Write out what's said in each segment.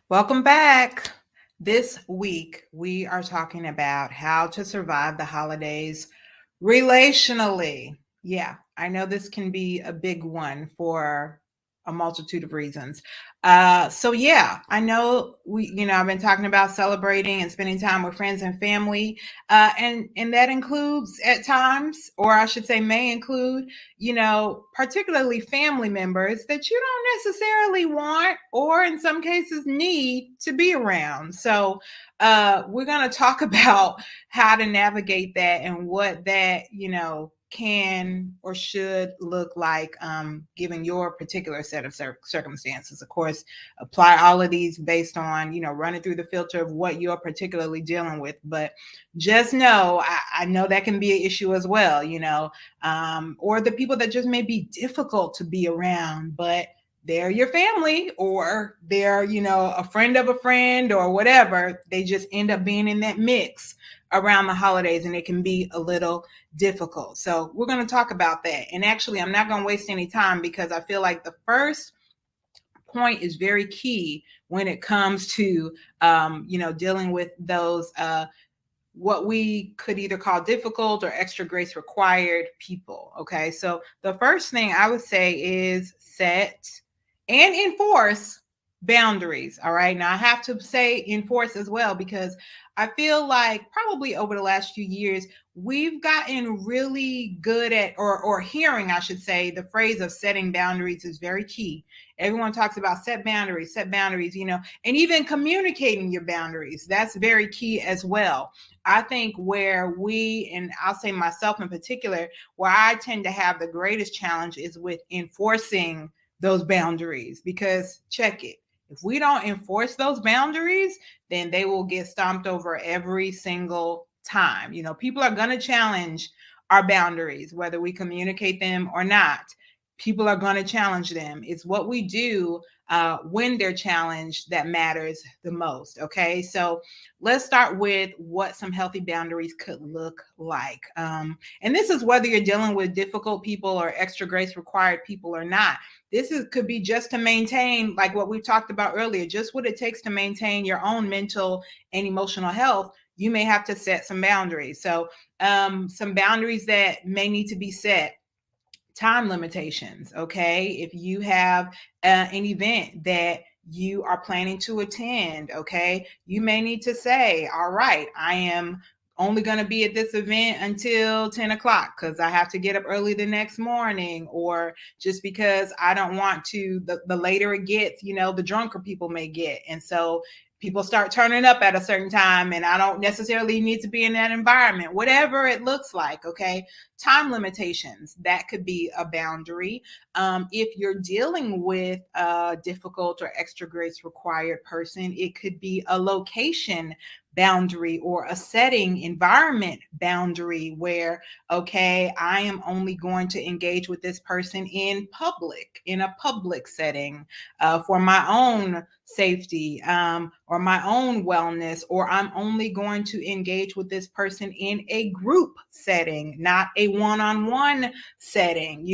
Welcome back. This week, we are talking about how to survive the holidays relationally. Yeah, I know this can be a big one for a multitude of reasons. So I know I've been talking about celebrating and spending time with friends and family, and that includes at times, or I should say, may include, particularly family members that you don't necessarily want, or in some cases need to be around. So we're going to talk about how to navigate that and what that, can or should look like, given your particular set of circumstances. Of course, apply all of these based on, running through the filter of what you're particularly dealing with. But just know, I know that can be an issue as well, or the people that just may be difficult to be around, but they're your family, or they're, a friend of a friend or whatever. They just end up being in that mix around the holidays, and it can be a little difficult. So we're going to talk about that. And actually, I'm not going to waste any time, because I feel like the first point is very key when it comes to, dealing with those, what we could either call difficult or extra grace required people. Okay. So the first thing I would say is set and enforce boundaries. All right. Now I have to say enforce as well, because I feel like probably over the last few years, we've gotten really good at, or hearing, I should say, the phrase of setting boundaries is very key. Everyone talks about set boundaries, and even communicating your boundaries. That's very key as well. I think where we, and I'll say myself in particular, where I tend to have the greatest challenge is with enforcing those boundaries. Because check it, if we don't enforce those boundaries, then they will get stomped over every single time. People are going to challenge our boundaries, whether we communicate them or not. People are going to challenge them. It's what we do when they're challenged that matters the most. Okay, so let's start with what some healthy boundaries could look like. And this is whether you're dealing with difficult people or extra grace required people or not. Could be just to maintain, like what we talked about earlier, just what it takes to maintain your own mental and emotional health. You may have to set some boundaries. So some boundaries that may need to be set: time limitations. Okay, if you have an event that you are planning to attend, okay, you may need to say, all right, I am only going to be at this event until 10 o'clock because I have to get up early the next morning, or just because I don't want to, the later it gets, the drunker people may get. And so people start turning up at a certain time, and I don't necessarily need to be in that environment, whatever it looks like. Okay, time limitations, that could be a boundary. If you're dealing with a difficult or extra grace required person, it could be a location boundary or a setting environment boundary where, okay, I am only going to engage with this person in a public setting, for my own safety, or my own wellness, or I'm only going to engage with this person in a group setting, not a one-on-one setting.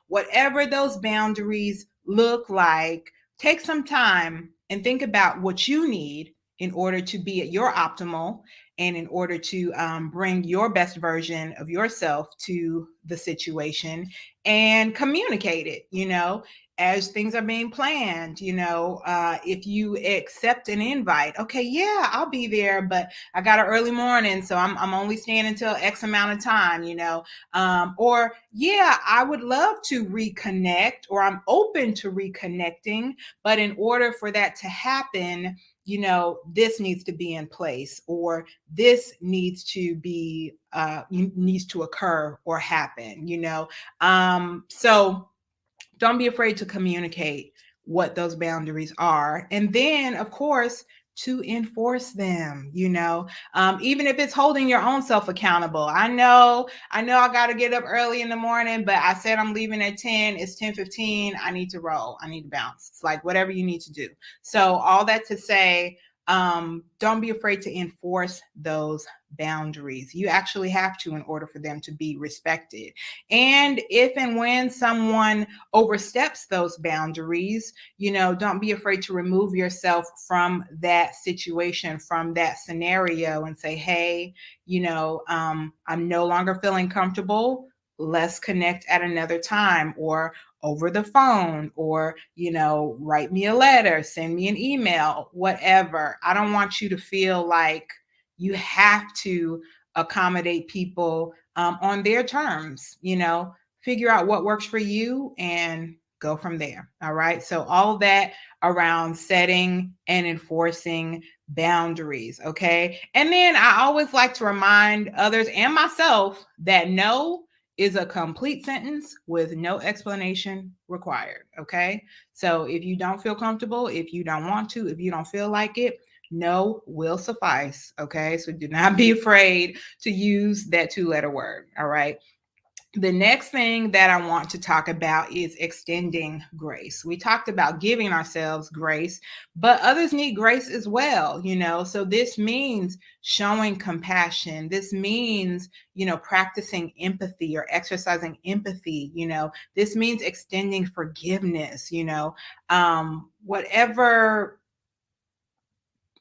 Whatever those boundaries look like, take some time and think about what you need in order to be at your optimal, and in order to bring your best version of yourself to the situation, and communicate it, as things are being planned. If you accept an invite, okay, yeah, I'll be there, but I got an early morning, so I'm only staying until X amount of time, or yeah, I would love to reconnect, or I'm open to reconnecting, but in order for that to happen, this needs to be in place, or this needs to occur or happen. So don't be afraid to communicate what those boundaries are. And then, of course, to enforce them, even if it's holding your own self accountable. I got to get up early in the morning, but I said I'm leaving at 10. It's 10:15. I need to roll. I need to bounce. It's like whatever you need to do. So all that to say, don't be afraid to enforce those boundaries. You actually have to in order for them to be respected. And if and when someone oversteps those boundaries, don't be afraid to remove yourself from that situation, from that scenario, and say, hey, I'm no longer feeling comfortable. Let's connect at another time, or over the phone, or write me a letter, send me an email, whatever. I don't want you to feel like you have to accommodate people on their terms. Figure out what works for you and go from there. All right, so all of that around setting and enforcing boundaries. Okay, and then I always like to remind others and myself that no is a complete sentence with no explanation required. Okay, so if you don't feel comfortable, if you don't want to, if you don't feel like it, no will suffice. Okay, so do not be afraid to use that 2-letter word. All right. The next thing that I want to talk about is extending grace. We talked about giving ourselves grace, but others need grace as well, So this means showing compassion. This means, practicing empathy or exercising empathy. This means extending forgiveness, whatever,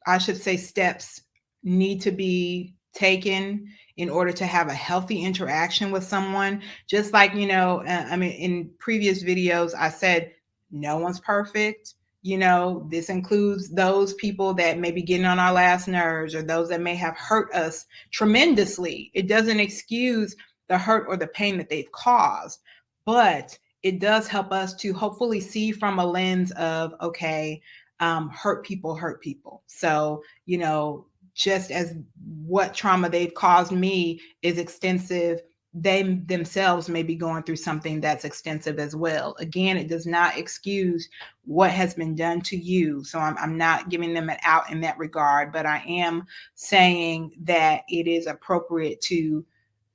I should say, steps need to be taken in order to have a healthy interaction with someone. Just like, in previous videos, I said, no one's perfect. This includes those people that may be getting on our last nerves, or those that may have hurt us tremendously. It doesn't excuse the hurt or the pain that they've caused, but it does help us to hopefully see from a lens of, okay, hurt people hurt people. So, just as what trauma they've caused me is extensive, they themselves may be going through something that's extensive as well. Again, it does not excuse what has been done to you. So I'm not giving them an out in that regard, but I am saying that it is appropriate to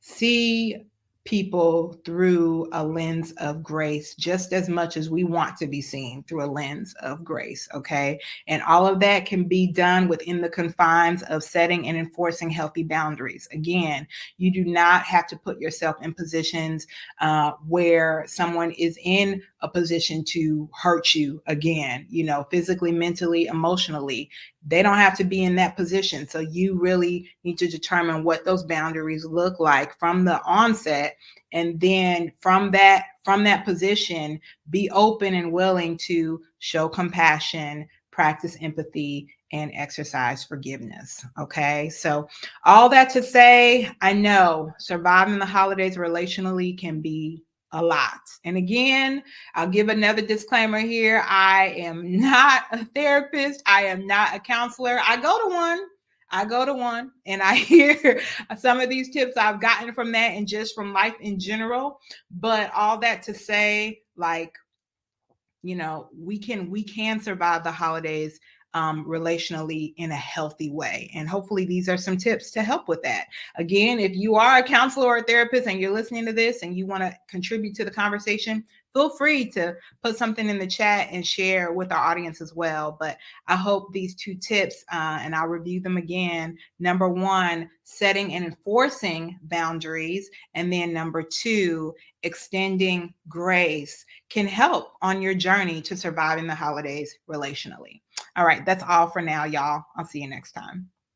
see people through a lens of grace just as much as we want to be seen through a lens of grace. Okay, and all of that can be done within the confines of setting and enforcing healthy boundaries. Again, you do not have to put yourself in positions where someone is in a position to hurt you again, physically, mentally, emotionally. They don't have to be in that position. So you really need to determine what those boundaries look like from the onset. And then from that position, be open and willing to show compassion, practice empathy, and exercise forgiveness. Okay. So all that to say, I know surviving the holidays relationally can be a lot. And again, I'll give another disclaimer here. I am not a therapist. I am not a counselor. I go to one and I hear some of these tips I've gotten from that and just from life in general. But all that to say, like, we can survive the holidays relationally in a healthy way. And hopefully these are some tips to help with that. Again, if you are a counselor or a therapist and you're listening to this and you want to contribute to the conversation, feel free to put something in the chat and share with our audience as well. But I hope these 2 tips, and I'll review them again. Number 1, setting and enforcing boundaries. And then number 2, extending grace can help on your journey to surviving the holidays relationally. All right, that's all for now, y'all. I'll see you next time.